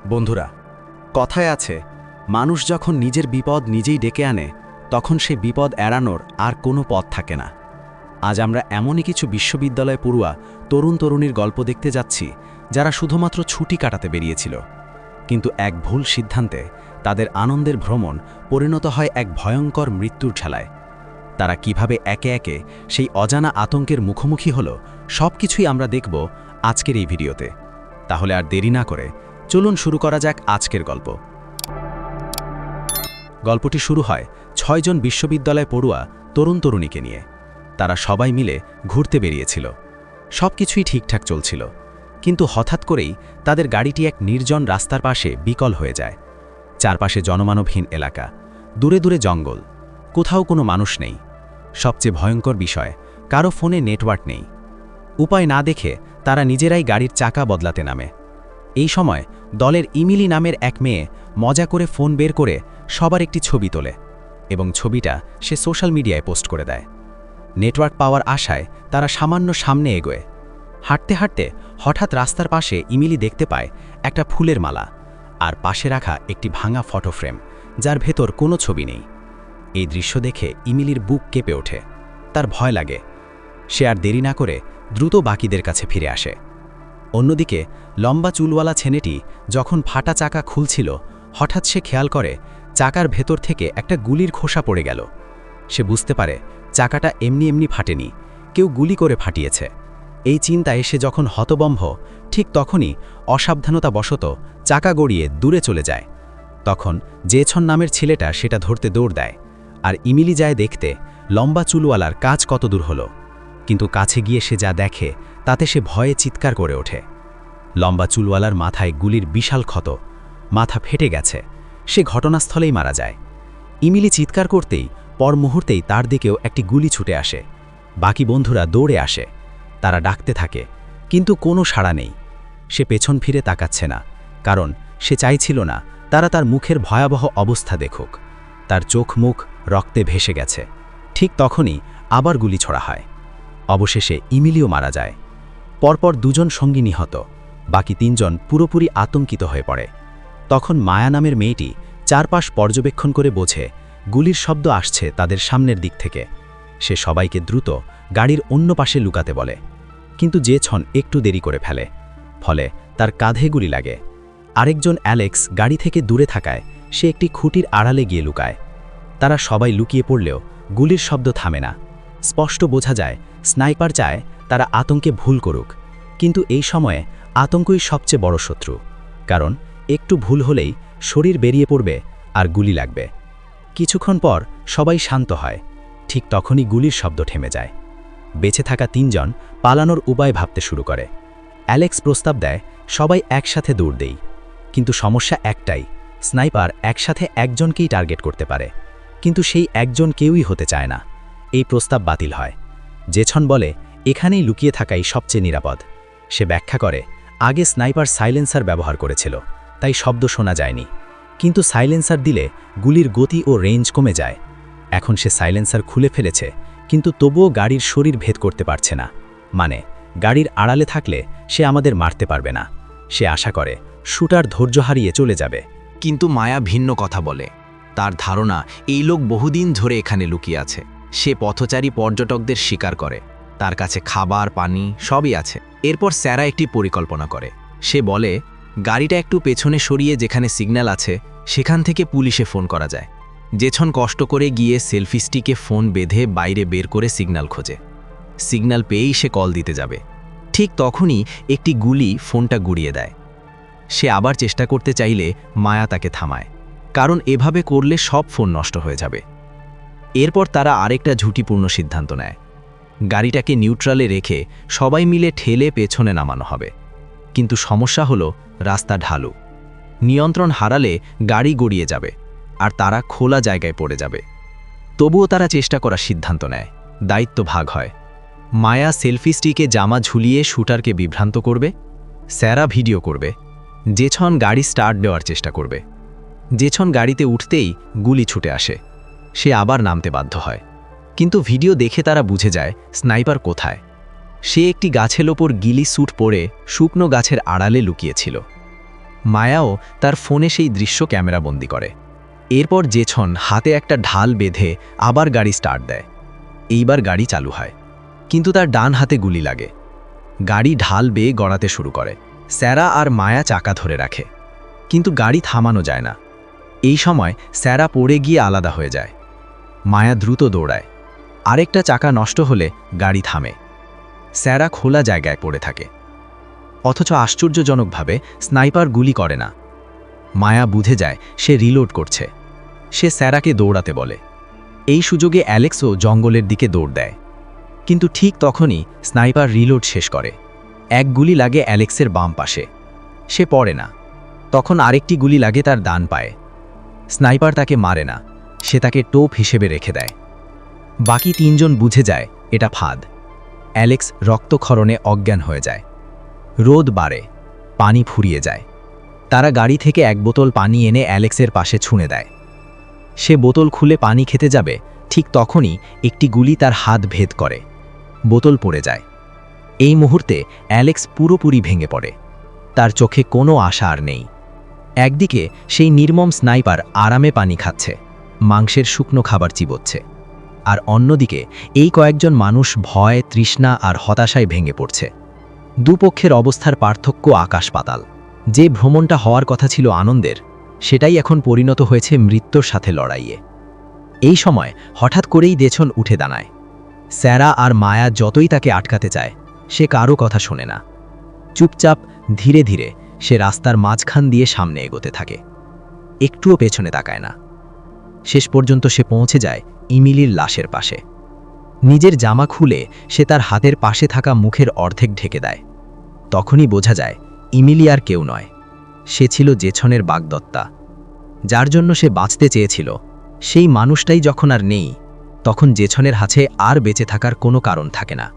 বন্ধুরা, কথায় আছে মানুষ যখন নিজের বিপদ নিজেই ডেকে আনে তখন সে বিপদ এড়ানোর আর কোনো পথ থাকে না। আজ আমরা এমনই কিছু বিশ্ববিদ্যালয় পড়ুয়া তরুণ-তরুণীর গল্প দেখতে যাচ্ছি যারা শুধুমাত্র ছুটি কাটাতে বেরিয়েছিল, কিন্তু এক ভুল সিদ্ধান্তে তাদের আনন্দের ভ্রমণ পরিণত হয় এক ভয়ঙ্কর মৃত্যুর ঠেলায়। তারা কিভাবে একে একে সেই অজানা আতঙ্কের মুখোমুখি হলো, সবকিছুই আমরা দেখব আজকের এই ভিডিওতে। তাহলে আর দেরি না করে চলুন শুরু করা যাক আজকের গল্প। গল্পটি শুরু হয় ৬ জন বিশ্ববিদ্যালয় পড়ুয়া তরুণ-তরুণীকে নিয়ে। তারা সবাই মিলে ঘুরতে বেরিয়েছিল। সবকিছুই ঠিকঠাক চলছিল, কিন্তু হঠাৎ করেই তাদের গাড়িটি এক নির্জন রাস্তার পাশে বিকল হয়ে যায়। চারপাশে জনমানবহীন এলাকা, দূরে দূরে জঙ্গল, কোথাও কোনো মানুষ নেই। সবচেয়ে ভয়ঙ্কর বিষয়, কারো ফোনে নেটওয়ার্ক নেই। উপায় না দেখে তারা নিজেরাই গাড়ির চাকা বদলাতে নামে। এই সময় দলের ইমিলি নামের এক মেয়ে মজা করে ফোন বের করে সবার একটি ছবি তোলে এবং ছবিটা সে সোশ্যাল মিডিয়ায় পোস্ট করে দেয়। নেটওয়ার্ক পাওয়ার আশায় তারা সামান্য সামনে এগোয়। হাঁটতে হাঁটতে হঠাৎ রাস্তার পাশে ইমিলি দেখতে পায় একটা ফুলের মালা আর পাশে রাখা একটি ভাঙা ফটো ফ্রেম, যার ভেতর কোনো ছবি নেই। এই দৃশ্য দেখে ইমিলির বুক কেঁপে ওঠে। তার ভয় লাগে। সে আর দেরি না করে দ্রুত বাকিদের কাছে ফিরে আসে। অন্যদিকে লম্বা চুলওয়ালা ছেলেটি যখন ফাটা চাকা খুলছিল, হঠাৎ সে খেয়াল করে চাকার ভেতর থেকে একটা গুলির খোসা পড়ে গেল। সে বুঝতে পারে চাকাটা এমনি এমনি ফাটেনি, কেউ গুলি করে ফাটিয়েছে। এই চিন্তায় সে যখন হতবম্ব, ঠিক তখনই অসাবধানতাবশত চাকা গড়িয়ে দূরে চলে যায়। তখন জেছন নামের ছেলেটা সেটা ধরতে দৌড় দেয়, আর ইমিলি যায় দেখতে লম্বা চুলওয়ালার কাজ কত দূর হলো। কিন্তু কাছে গিয়ে সে যা দেখে তাতে সে ভয়ে চিৎকার করে ওঠে। লম্বা চুলওয়ালার মাথায় গুলির বিশাল ক্ষত, মাথা ফেটে গেছে। সে ঘটনাস্থলেই মারা যায়। ইমিলি চিৎকার করতেই পর মুহূর্তেই তার দিকেও একটি গুলি ছুটে আসে। বাকি বন্ধুরা দৌড়ে আসে। তারা ডাকতে থাকে, কিন্তু কোনো সাড়া নেই। সে পেছন ফিরে তাকাচ্ছে না, কারণ সে চাইছিল না তারা তার মুখের ভয়াবহ অবস্থা দেখুক। তার চোখ মুখ রক্তে ভেসে গেছে। ঠিক তখনই আবার গুলি ছোড়া হয়। অবশেষে ইমিলিও মারা যায়। পরপর 2 জন সঙ্গী নিহত, বাকি 3 জন পুরোপুরি আতঙ্কিত হয়ে পড়ে। তখন মায়া নামের মেয়েটি চারপাশ পর্যবেক্ষণ করে বোঝে গুলির শব্দ আসছে তাদের সামনের দিক থেকে। সে সবাইকে দ্রুত গাড়ির অন্য পাশে লুকাতে বলে, কিন্তু জেছন একটু দেরি করে ফেলে। ফলে তার কাঁধে গুলি লাগে। আরেকজন অ্যালেক্স গাড়ি থেকে দূরে থাকায় সে একটি খুঁটির আড়ালে গিয়ে লুকায়। তারা সবাই লুকিয়ে পড়লেও গুলির শব্দ থামে না। স্পষ্ট বোঝা যায় স্নাইপার চায় তারা আতঙ্কে ভুল করুক, কিন্তু এই সময়ে আতঙ্কই সবচেয়ে বড় শত্রু। কারণ একটু ভুল হলেই শরীর বেরিয়ে পড়বে আর গুলি লাগবে। কিছুক্ষণ পর সবাই শান্ত হয়। ঠিক তখনই গুলির শব্দ থেমে যায়। বেঁচে থাকা 3 জন পালানোর উপায় ভাবতে শুরু করে। অ্যালেক্স প্রস্তাব দেয় সবাই একসাথে দৌড় দেই, কিন্তু সমস্যা একটাই, স্নাইপার একসাথে একজনকেই টার্গেট করতে পারে, কিন্তু সেই একজন কেউই হতে চায় না। এই প্রস্তাব বাতিল হয়। জেছন বলে এখানেই লুকিয়ে থাকাই সবচেয়ে নিরাপদ। সে ব্যাখ্যা করে আগে স্নাইপার সাইলেন্সার ব্যবহার করেছিল, তাই শব্দ শোনা যায়নি, কিন্তু সাইলেন্সার দিলে গুলির গতি ও রেঞ্জ কমে যায়। এখন সে সাইলেন্সার খুলে ফেলেছে, কিন্তু তবুও গাড়ির শরীর ভেদ করতে পারছে না। মানে গাড়ির আড়ালে থাকলে সে আমাদের মারতে পারবে না। সে আশা করে শুটার ধৈর্য হারিয়ে চলে যাবে। কিন্তু মায়া ভিন্ন কথা বলে। তার ধারণা এই লোক বহুদিন ধরে এখানে লুকিয়ে আছে। সে পথচারী পর্যটকদের শিকার করে। তার কাছে খাবার পানি সবই আছে। এরপর স্যারা একটি পরিকল্পনা করে। সে বলে গাড়িটা একটু পেছনে সরিয়ে যেখানে সিগন্যাল আছে সেখান থেকে পুলিশে ফোন করা যায়। জেছন কষ্ট করে গিয়ে সেলফি স্টিকে ফোন বেঁধে বাইরে বের করে সিগন্যাল খোঁজে। সিগন্যাল পেয়েই সে কল দিতে যাবে। ঠিক তখনই একটি গুলি ফোনটা গুড়িয়ে দেয়। সে আবার চেষ্টা করতে চাইলে মায়া তাকে থামায়, কারণ এভাবে করলে সব ফোন নষ্ট হয়ে যাবে। এরপর তারা আরেকটা ঝুঁকিপূর্ণ সিদ্ধান্ত নেয়। গাড়িটাকে নিউট্রালে রেখে সবাই মিলে ঠেলে পেছনে নামানো হবে। কিন্তু সমস্যা হলো রাস্তা ঢালু। নিয়ন্ত্রণ হারালে গাড়ি গড়িয়ে যাবে আর তারা খোলা জায়গায় পড়ে যাবে। তবুও তারা চেষ্টা করার সিদ্ধান্ত নেয়। দায়িত্ব ভাগ হয়। মায়া সেলফি স্টিকে জামা ঝুলিয়ে শুটারকে বিভ্রান্ত করবে, স্যারা ভিডিও করবে, জেছন গাড়ি স্টার্ট দেওয়ার চেষ্টা করবে। জেছন গাড়িতে উঠতেই গুলি ছুটে আসে। সে আবার নামতে বাধ্য হয়, কিন্তু ভিডিও দেখে তারা বুঝে যায় স্নাইপার কোথায়। সে একটি গাছের ওপর গিলি স্যুট পরে শুকনো গাছের আড়ালে লুকিয়েছিল। মায়াও তার ফোনে সেই দৃশ্য ক্যামেরাবন্দি করে। এরপর জেছন হাতে একটা ঢাল বেঁধে আবার গাড়ি স্টার্ট দেয়। এইবার গাড়ি চালু হয়, কিন্তু তার ডান হাতে গুলি লাগে। গাড়ি ঢাল বেয়ে গড়াতে শুরু করে। স্যারা আর মায়া চাকা ধরে রাখে, কিন্তু গাড়ি থামানো যায় না। এই সময় স্যারা পড়ে গিয়ে আলাদা হয়ে যায়। মায়া দ্রুত দৌড়ায়। আরেকটা চাকা নষ্ট হলে গাড়ি থামে। স্যারা খোলা জায়গায় পড়ে থাকে, অথচ আশ্চর্যজনকভাবে স্নাইপার গুলি করে না। মায়া বুঝে যায় সে রিলোড করছে। সে স্যারাকে দৌড়াতে বলে। এই সুযোগে অ্যালেক্সও জঙ্গলের দিকে দৌড় দেয়, কিন্তু ঠিক তখনই স্নাইপার রিলোড শেষ করে। এক গুলি লাগে অ্যালেক্সের বাম পাশে, সে পড়ে না। তখন আরেকটি গুলি লাগে তার ডান পায়ে। স্নাইপার তাকে মারে না, সে তাকে টোপ হিসেবে রেখে দেয়। বাকি তিনজন বুঝে যায় এটা ফাঁদ। অ্যালেক্স রক্তক্ষরণে অজ্ঞান হয়ে যায়। রোদ বাড়ে, পানি ফুরিয়ে যায়। তারা গাড়ি থেকে এক বোতল পানি এনে অ্যালেক্সের পাশে ছুঁড়ে দেয়। সে বোতল খুলে পানি খেতে যাবে, ঠিক তখনই একটি গুলি তার হাত ভেদ করে। বোতল পড়ে যায়। এই মুহূর্তে অ্যালেক্স পুরোপুরি ভেঙে পড়ে। তার চোখে কোনো আশা আর নেই। একদিকে সেই নির্মম স্নাইপার আরামে পানি খাচ্ছে, মাংসের শুকনো খাবার চিবোচ্ছে, আর অন্যদিকে এই কয়েকজন মানুষ ভয়, তৃষ্ণা আর হতাশায় ভেঙে পড়ছে। দুপক্ষের অবস্থার পার্থক্য আকাশ পাতাল। যে ভ্রমণটা হওয়ার কথা ছিল আনন্দের, সেটাই এখন পরিণত হয়েছে মৃত্যুর সাথে লড়াইয়ে। এই সময় হঠাৎ করেই জেছন উঠে দাঁড়ায়। স্যারা আর মায়া যতই তাকে আটকাতে চায়, সে কারো কথা শোনে না। চুপচাপ ধীরে ধীরে সে রাস্তার মাঝখান দিয়ে সামনে এগোতে থাকে, একটুও পেছনে তাকায় না। শেষ পর্যন্ত সে পৌঁছে যায় ইমিলির লাশের পাশে। নিজের জামা খুলে সে তার হাতের পাশে থাকা মুখের অর্ধেক ঢেকে দেয়। তখনই বোঝা যায় ইমিলি আর কেউ নয়, সে ছিল জেছনের বাগদত্তা। যার জন্য সে বাঁচতে চেয়েছিল, সেই মানুষটাই যখন আর নেই, তখন জেছনের হাতে আর বেঁচে থাকার কোনো কারণ থাকে না।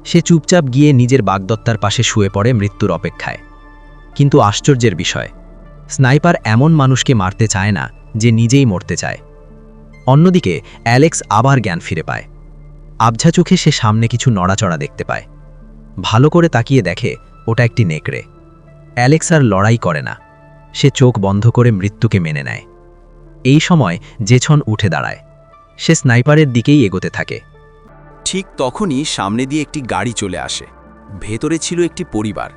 সে চুপচাপ গিয়ে নিজের বাগদত্তার পাশে শুয়ে পড়ে মৃত্যুর অপেক্ষায়। কিন্তু আশ্চর্যের বিষয়, স্নাইপার এমন মানুষকে মারতে চায় না যে নিজেই মরতে চায়। অন্যদিকে অ্যালেক্স আবার জ্ঞান ফিরে পায়। আবঝা চোখে সে সামনে কিছু নড়াচড়া দেখতে পায়। ভালো করে তাকিয়ে দেখে ওটা একটি নেকড়ে। অ্যালেক্স আর লড়াই করে না, সে চোখ বন্ধ করে মৃত্যুকে মেনে নেয়। এই সময় জেছন উঠে দাঁড়ায়। সে স্নাইপারের দিকেই এগোতে থাকে। ঠিক তখনই সামনে দিয়ে একটি গাড়ি চলে আসে। ভেতরে ছিল একটি পরিবার,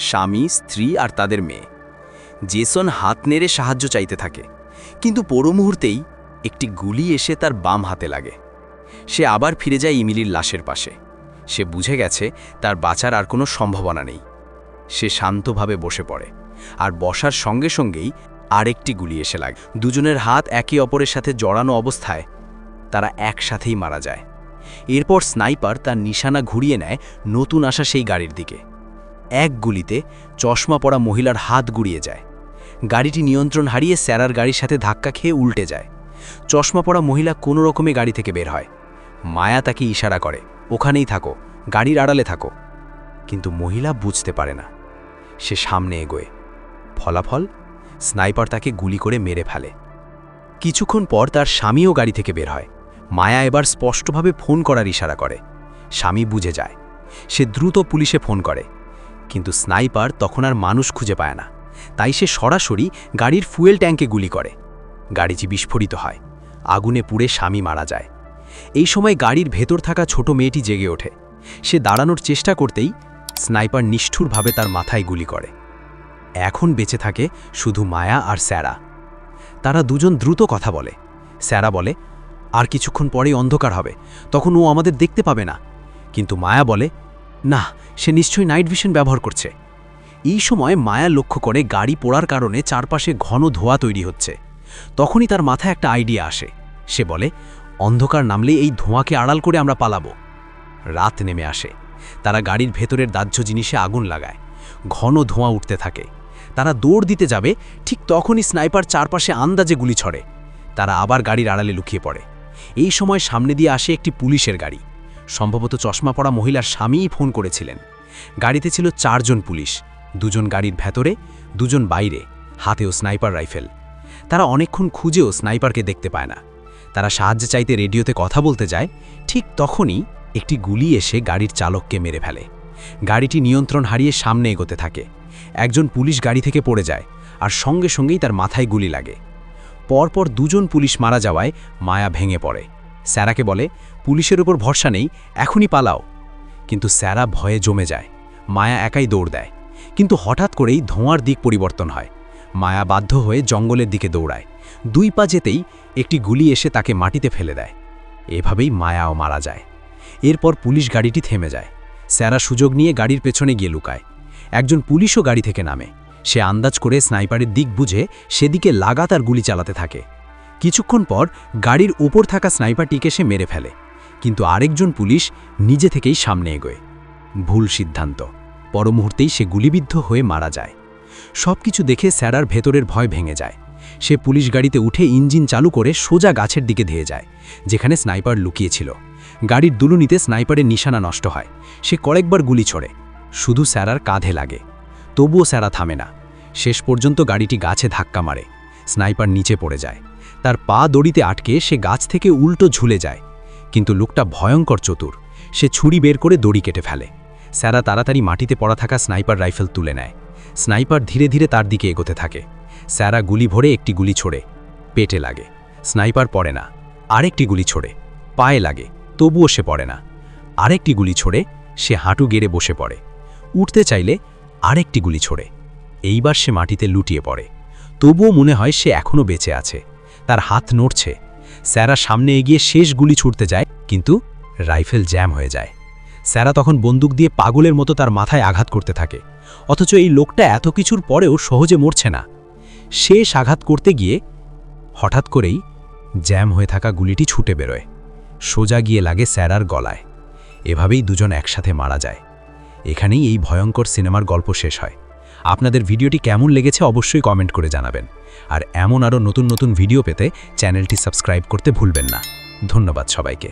স্বামী, স্ত্রী আর তাদের মেয়ে। জেসন হাত নেড়ে সাহায্য চাইতে থাকে, কিন্তু পর মুহূর্তেই একটি গুলি এসে তার বাম হাতে লাগে। সে আবার ফিরে যায় ইমিলির লাশের পাশে। সে বুঝে গেছে তার বাঁচার আর কোনো সম্ভাবনা নেই। সে শান্তভাবে বসে পড়ে, আর বসার সঙ্গে সঙ্গেই আরেকটি গুলি এসে লাগে। দুজনের হাত একে অপরের সাথে জড়ানো অবস্থায় তারা একসাথেই মারা যায়। এরপর স্নাইপার তার নিশানা ঘুরিয়ে নেয় নতুন আসা সেই গাড়ির দিকে। এক গুলিতে চশমা পরা মহিলার হাত গুড়িয়ে যায়। গাড়িটি নিয়ন্ত্রণ হারিয়ে স্যারার গাড়ির সাথে ধাক্কা খেয়ে উল্টে যায়। চশমা পরা মহিলা কোনো রকমে গাড়ি থেকে বের হয়। মায়া তাকে ইশারা করে, ওখানেই থাকো, গাড়ির আড়ালে থাকো। কিন্তু মহিলা বুঝতে পারে না। সে সামনে এগোয়। ফলাফল, স্নাইপার তাকে গুলি করে মেরে ফেলে। কিছুক্ষণ পর তার স্বামীও গাড়ি থেকে বের হয়। মায়া এবার স্পষ্টভাবে ফোন করার ইশারা করে। স্বামী বুঝে যায়। সে দ্রুত পুলিশে ফোন করে, কিন্তু স্নাইপার তখন আর মানুষ খুঁজে পায় না। তাই সে সরাসরি গাড়ির ফুয়েল ট্যাঙ্কে গুলি করে। গাড়িটি বিস্ফোরিত হয়, আগুনে পুড়ে স্বামী মারা যায়। এই সময় গাড়ির ভেতর থাকা ছোট মেয়েটি জেগে ওঠে। সে দাঁড়ানোর চেষ্টা করতেই স্নাইপার নিষ্ঠুরভাবে তার মাথায় গুলি করে। এখন বেঁচে থাকে শুধু মায়া আর স্যারা। তারা দুজন দ্রুত কথা বলে। স্যারা বলে, আর কিছুক্ষণ পরেই অন্ধকার হবে, তখন ও আমাদের দেখতে পাবে না। কিন্তু মায়া বলে, না, সে নিশ্চয়ই নাইট ভিশন ব্যবহার করছে। এই সময় মায়া লক্ষ্য করে গাড়ি পোড়ার কারণে চারপাশে ঘন ধোঁয়া তৈরি হচ্ছে। তখনই তার মাথায় একটা আইডিয়া আসে। সে বলে, অন্ধকার নামলে এই ধোঁয়াকে আড়াল করে আমরা পালাবো। রাত নেমে আসে। তারা গাড়ির ভেতরের দাহ্য জিনিসে আগুন লাগায়। ঘন ধোঁয়া উঠতে থাকে। তারা দৌড় দিতে যাবে, ঠিক তখনই স্নাইপার চারপাশে আন্দাজে গুলি ছড়ে। তারা আবার গাড়ির আড়ালে লুকিয়ে পড়ে। এই সময় সামনে দিয়ে আসে একটি পুলিশের গাড়ি। সম্ভবত চশমা পরা মহিলার স্বামীই ফোন করেছিলেন। গাড়িতে ছিল 4 জন পুলিশ, 2 জন গাড়ির ভেতরে, 2 জন বাইরে, হাতেও স্নাইপার রাইফেল। তারা অনেকক্ষণ খুঁজেও স্নাইপারকে দেখতে পায় না। তারা সাহায্য চাইতে রেডিওতে কথা বলতে যায়। ঠিক তখনই একটি গুলি এসে গাড়ির চালককে মেরে ফেলে। গাড়িটি নিয়ন্ত্রণ হারিয়ে সামনে এগোতে থাকে। একজন পুলিশ গাড়ি থেকে পড়ে যায়, আর সঙ্গে সঙ্গেই তার মাথায় গুলি লাগে। পরপর দুজন পুলিশ মারা যাওয়ায় মায়া ভেঙে পড়ে। স্যারাকে বলে, পুলিশের উপর ভরসা নেই, এখনই পালাও। কিন্তু স্যারা ভয়ে জমে যায়। মায়া একাই দৌড় দেয়, কিন্তু হঠাৎ করেই ধোঁয়ার দিক পরিবর্তন হয়। মায়া বাধ্য হয়ে জঙ্গলের দিকে দৌড়ায়। 2 পা যেতেই একটি গুলি এসে তাকে মাটিতে ফেলে দেয়। এভাবেই মায়াও মারা যায়। এরপর পুলিশ গাড়িটি থেমে যায়। স্যারা সুযোগ নিয়ে গাড়ির পেছনে গিয়ে লুকায়। একজন পুলিশও গাড়ি থেকে নামে। সে আন্দাজ করে স্নাইপারের দিক বুঝে সেদিকে লাগাতার গুলি চালাতে থাকে। কিছুক্ষণ পর গাড়ির উপর থাকা স্নাইপারটিকে সে মেরে ফেলে, কিন্তু আরেকজন পুলিশ নিজে থেকেই সামনে এগোয়। ভুল সিদ্ধান্ত। পর মুহূর্তেই সে গুলিবিদ্ধ হয়ে মারা যায়। সবকিছু দেখে স্যারার ভেতরের ভয় ভেঙে যায়। সে পুলিশ গাড়িতে উঠে ইঞ্জিন চালু করে সোজা গাছের দিকে ধেয়ে যায়, যেখানে স্নাইপার লুকিয়েছিল। গাড়ির দুলুনিতে স্নাইপারের নিশানা নষ্ট হয়। সে কয়েকবার গুলি ছোড়ে, শুধু স্যারার কাঁধে লাগে। তবুও স্যারা থামে না। শেষ পর্যন্ত গাড়িটি গাছে ধাক্কা মারে। স্নাইপার নিচে পড়ে যায়। তার পা দড়িতে আটকে সে গাছ থেকে উল্টো ঝুলে যায়। কিন্তু লোকটা ভয়ঙ্কর চতুর। সে ছুরি বের করে দড়ি কেটে ফেলে। স্যারা তাড়াতাড়ি মাটিতে পড়া থাকা স্নাইপার রাইফেল তুলে নেয়। স্নাইপার ধীরে ধীরে তার দিকে এগোতে থাকে। স্যারা গুলি ভরে একটি গুলি ছোড়ে, পেটে লাগে। স্নাইপার পড়ে না। আরেকটি গুলি ছোড়ে, পায়ে লাগে, তবুও সে পড়ে না। আরেকটি গুলি ছোড়ে, সে হাঁটু গেড়ে বসে পড়ে। উঠতে চাইলে আরেকটি গুলি ছোড়ে। এইবার সে মাটিতে লুটিয়ে পড়ে। তবুও মনে হয় সে এখনও বেঁচে আছে। তার হাত নড়ছে। স্যারা সামনে এগিয়ে শেষ গুলি ছুটতে যায়, কিন্তু রাইফেল জ্যাম হয়ে যায়। স্যারা তখন বন্দুক দিয়ে পাগলের মতো তার মাথায় আঘাত করতে থাকে। অথচ এই লোকটা এত কিছুর পরেও সহজে মরছে না। শেষ আঘাত করতে গিয়ে হঠাৎ করেই জ্যাম হয়ে থাকা গুলিটি ছুটে বেরোয়, সোজা গিয়ে লাগে স্যারার গলায়। এভাবেই দুজন একসাথে মারা যায়। এখানেই এই ভয়ঙ্কর সিনেমার গল্প শেষ হয়। আপনাদের ভিডিওটি কেমন লেগেছে অবশ্যই কমেন্ট করে জানাবেন। আর এমন আরও নতুন নতুন ভিডিও পেতে চ্যানেলটি সাবস্ক্রাইব করতে ভুলবেন না। ধন্যবাদ সবাইকে।